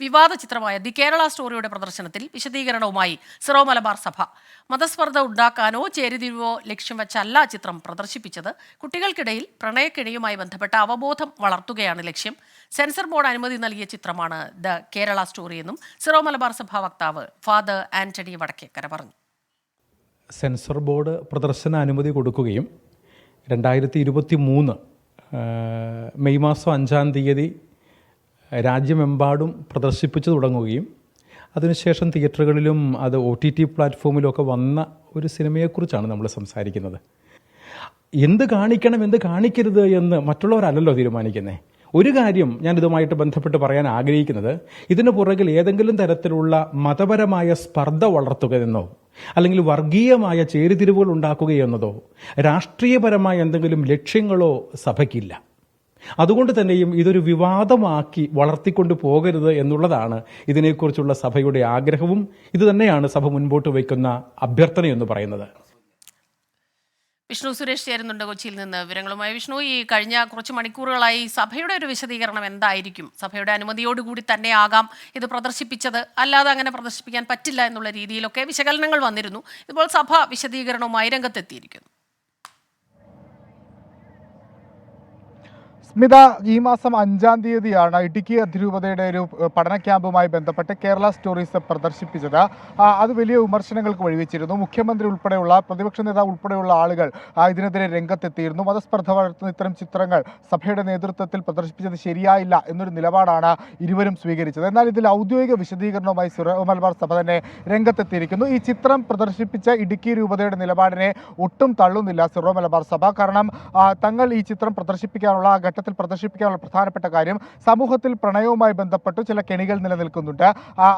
വിവാദ ചിത്രമായ ദി കേരള സ്റ്റോറിയുടെ പ്രദർശനത്തിൽ വിശദീകരണവുമായി സിറോ മലബാർ സഭ. മതസ്പർദ്ധ ഉണ്ടാക്കാനോ ചേരിതിരിവോ ലക്ഷ്യം വെച്ചല്ല ചിത്രം പ്രദർശിപ്പിച്ചത്. കുട്ടികൾക്കിടയിൽ പ്രണയക്കെണിയുമായി ബന്ധപ്പെട്ട അവബോധം വളർത്തുകയാണ് ലക്ഷ്യം. സെൻസർ ബോർഡ് അനുമതി നൽകിയ ചിത്രമാണ് ദ കേരള സ്റ്റോറി എന്നും സിറോ മലബാർ സഭ വക്താവ് ഫാദർ ആന്റണി വടക്കേക്കര പറഞ്ഞു. സെൻസർ ബോർഡ് പ്രദർശന അനുമതി കൊടുക്കുകയും 2023 മെയ് മാസം 5-ാം തീയതി രാജ്യമെമ്പാടും പ്രദർശിപ്പിച്ചു തുടങ്ങുകയും അതിനുശേഷം തിയേറ്ററുകളിലും അത് OTT പ്ലാറ്റ്ഫോമിലൊക്കെ വന്ന ഒരു സിനിമയെക്കുറിച്ചാണ് നമ്മൾ സംസാരിക്കുന്നത്. എന്ത് കാണിക്കണം എന്ത് കാണിക്കരുത് എന്ന് മറ്റുള്ളവരല്ലല്ലോ തീരുമാനിക്കുന്നത്. ഒരു കാര്യം ഞാൻ ഇതുമായിട്ട് ബന്ധപ്പെട്ട് പറയാൻ ആഗ്രഹിക്കുന്നത്, ഇതിന് പുറകിൽ ഏതെങ്കിലും തരത്തിലുള്ള മതപരമായ സ്പർദ്ധ വളർത്തുകയെന്നോ അല്ലെങ്കിൽ വർഗീയമായ ചേരിതിരിവുകൾ ഉണ്ടാക്കുകയെന്നതോ രാഷ്ട്രീയപരമായ എന്തെങ്കിലും ലക്ഷ്യങ്ങളോ സഭയ്ക്കില്ല. അതുകൊണ്ട് തന്നെയും ഇതൊരു വിവാദമാക്കി വളർത്തിക്കൊണ്ട് പോകരുത് എന്നുള്ളതാണ് ഇതിനെക്കുറിച്ചുള്ള സഭയുടെ ആഗ്രഹവും ഇതുതന്നെയാണ് സഭ മുൻപോട്ട് വയ്ക്കുന്ന അഭ്യർത്ഥനയെന്ന് പറയുന്നത്. വിഷ്ണു സുരേഷ് ചേരുന്നുണ്ട് കൊച്ചിയിൽ നിന്ന് വിവരങ്ങളുമായി. വിഷ്ണു, ഈ കഴിഞ്ഞ കുറച്ച് മണിക്കൂറുകളായി സഭയുടെ ഒരു വിശദീകരണം എന്തായിരിക്കും? സഭയുടെ അനുമതിയോടുകൂടി തന്നെ ആകാം ഇത് പ്രദർശിപ്പിച്ചത്, അല്ലാതെ അങ്ങനെ പ്രദർശിപ്പിക്കാൻ പറ്റില്ല എന്നുള്ള രീതിയിലൊക്കെ വിശകലനങ്ങൾ വന്നിരുന്നു. ഇപ്പോൾ സഭ വിശദീകരണവുമായി രംഗത്തെത്തിയിരിക്കുന്നു. സ്മിത, ഈ മാസം 5-ാം തീയതിയാണ് ഇടുക്കി അതിരൂപതയുടെ ഒരു പഠന ക്യാമ്പുമായി ബന്ധപ്പെട്ട് കേരള സ്റ്റോറീസ് പ്രദർശിപ്പിച്ചത്. അത് വലിയ വിമർശനങ്ങൾക്ക് വഴിവെച്ചിരുന്നു. മുഖ്യമന്ത്രി ഉൾപ്പെടെയുള്ള പ്രതിപക്ഷ നേതാവ് ഉൾപ്പെടെയുള്ള ആളുകൾ ഇതിനെതിരെ രംഗത്തെത്തിയിരുന്നു. മതസ്പർദ്ധ വളർത്തുന്ന ഇത്തരം ചിത്രങ്ങൾ സഭയുടെ നേതൃത്വത്തിൽ പ്രദർശിപ്പിച്ചത് ശരിയായില്ല എന്നൊരു നിലപാടാണ് ഇരുവരും സ്വീകരിച്ചത്. എന്നാൽ ഇതിൽ ഔദ്യോഗിക വിശദീകരണവുമായി സിറോ മലബാർ സഭ തന്നെ രംഗത്തെത്തിയിരിക്കുന്നു. ഈ ചിത്രം പ്രദർശിപ്പിച്ച ഇടുക്കി രൂപതയുടെ നിലപാടിനെ ഒട്ടും തള്ളുന്നില്ല സിറോ മലബാർ സഭ. കാരണം തങ്ങൾ ഈ ചിത്രം പ്രദർശിപ്പിക്കാനുള്ള ഘട്ടത്തിൽ പ്രദർശിപ്പിക്കാനുള്ള പ്രധാനപ്പെട്ട കാര്യം, സമൂഹത്തിൽ പ്രണയവുമായി ബന്ധപ്പെട്ട് ചില കെണികൾ നിലനിൽക്കുന്നുണ്ട്.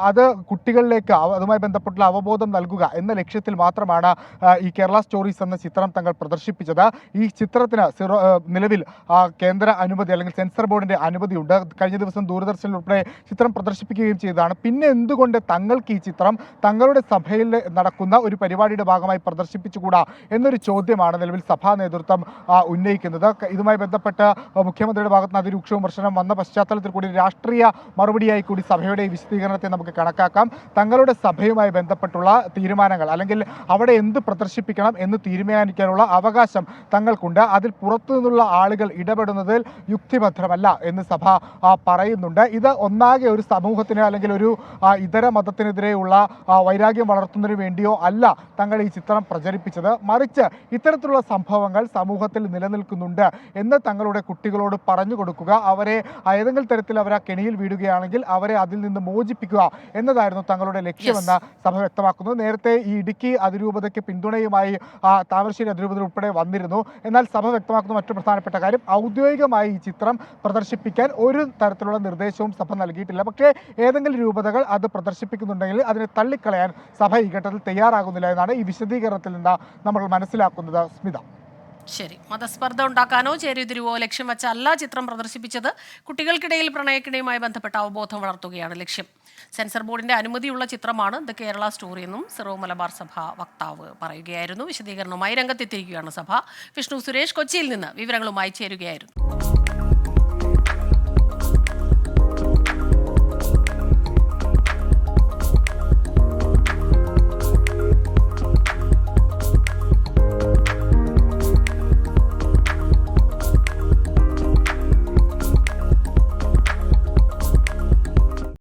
അത് കുട്ടികളിലേക്ക് അതുമായി ബന്ധപ്പെട്ടുള്ള അവബോധം നൽകുക എന്ന ലക്ഷ്യത്തിൽ മാത്രമാണ് ഈ കേരള സ്റ്റോറീസ് എന്ന ചിത്രം തങ്ങൾ പ്രദർശിപ്പിച്ചത്. ഈ ചിത്രത്തിന് നിലവിൽ കേന്ദ്ര അനുമതി അല്ലെങ്കിൽ സെൻസർ ബോർഡിന്റെ അനുമതിയുണ്ട്. കഴിഞ്ഞ ദിവസം ദൂരദർശനിൽ ഉൾപ്പെടെ ചിത്രം പ്രദർശിപ്പിക്കുകയും ചെയ്തതാണ്. പിന്നെ എന്തുകൊണ്ട് തങ്ങൾക്ക് ഈ ചിത്രം തങ്ങളുടെ സഭയിൽ നടക്കുന്ന ഒരു പരിപാടിയുടെ ഭാഗമായി പ്രദർശിപ്പിച്ചുകൂടാ എന്നൊരു ചോദ്യമാണ് നിലവിൽ സഭാ നേതൃത്വം ഉന്നയിക്കുന്നത്. ഇതുമായി ബന്ധപ്പെട്ട് മുഖ്യമന്ത്രിയുടെ ഭാഗത്ത് നിന്ന് അതിരൂക്ഷ വിമർശനം വന്ന പശ്ചാത്തലത്തിൽ കൂടി രാഷ്ട്രീയ മറുപടിയായി കൂടി സഭയുടെ ഈ വിശദീകരണത്തെ നമുക്ക് കണക്കാക്കാം. തങ്ങളുടെ സഭയുമായി ബന്ധപ്പെട്ടുള്ള തീരുമാനങ്ങൾ അല്ലെങ്കിൽ അവിടെ എന്ത് പ്രദർശിപ്പിക്കണം എന്ന് തീരുമാനിക്കാനുള്ള അവകാശം തങ്ങൾക്കുണ്ട്. അതിൽ പുറത്തു നിന്നുള്ള ആളുകൾ ഇടപെടുന്നതിൽ യുക്തിഭദ്രമല്ല എന്ന് സഭ പറയുന്നുണ്ട്. ഇത് ഒന്നാകെ ഒരു സമൂഹത്തിന് അല്ലെങ്കിൽ ഒരു ഇതര മതത്തിനെതിരെയുള്ള വൈരാഗ്യം വളർത്തുന്നതിന് വേണ്ടിയോ അല്ല തങ്ങൾ ഈ ചിത്രം പ്രചരിപ്പിച്ചത്. മറിച്ച് ഇത്തരത്തിലുള്ള സംഭവങ്ങൾ സമൂഹത്തിൽ നിലനിൽക്കുന്നുണ്ട് എന്ന് തങ്ങളുടെ കുട്ടികളോട് പറഞ്ഞു കൊടുക്കുക, അവരെ ഏതെങ്കിലും തരത്തിൽ അവർ ആ കെണിയിൽ വീടുകയാണെങ്കിൽ അവരെ അതിൽ നിന്ന് മോചിപ്പിക്കുക എന്നതായിരുന്നു തങ്ങളുടെ ലക്ഷ്യമെന്ന് സഭ വ്യക്തമാക്കുന്നു. നേരത്തെ ഈ ഇടുക്കി അതിരൂപതയ്ക്ക് പിന്തുണയുമായി താമരശ്ശേരി അതിരൂപത ഉൾപ്പെടെ വന്നിരുന്നു. എന്നാൽ സഭ വ്യക്തമാക്കുന്ന മറ്റു പ്രധാനപ്പെട്ട കാര്യം, ഔദ്യോഗികമായി ഈ ചിത്രം പ്രദർശിപ്പിക്കാൻ ഒരു തരത്തിലുള്ള നിർദ്ദേശവും സഭ നൽകിയിട്ടില്ല. പക്ഷേ ഏതെങ്കിലും രൂപതകൾ അത് പ്രദർശിപ്പിക്കുന്നുണ്ടെങ്കിൽ അതിനെ തള്ളിക്കളയാൻ സഭ ഈ ഘട്ടത്തിൽ തയ്യാറാകുന്നില്ല എന്നാണ് ഈ വിശദീകരണത്തിൽ നിന്ന് നമ്മൾ മനസ്സിലാക്കുന്നത്. സ്മിത, ശരി, മതസ്പർദ്ധ ഉണ്ടാക്കാനോ ചേരിതിരിവോ ലക്ഷ്യം വെച്ചല്ല ചിത്രം പ്രദർശിപ്പിച്ചത്. കുട്ടികൾക്കിടയിൽ പ്രണയക്കിടയുമായി ബന്ധപ്പെട്ട അവബോധം വളർത്തുകയാണ് ലക്ഷ്യം. സെൻസർ ബോർഡിന്റെ അനുമതിയുള്ള ചിത്രമാണ് ദ കേരള സ്റ്റോറി എന്നും സിറോ മലബാർ സഭ വക്താവ് പറയുകയായിരുന്നു. വിശദീകരണവുമായി രംഗത്തെത്തിയിരിക്കുകയാണ് സഭ. വിഷ്ണു സുരേഷ് കൊച്ചിയിൽ നിന്ന് വിവരങ്ങളുമായി ചേരുകയായിരുന്നു.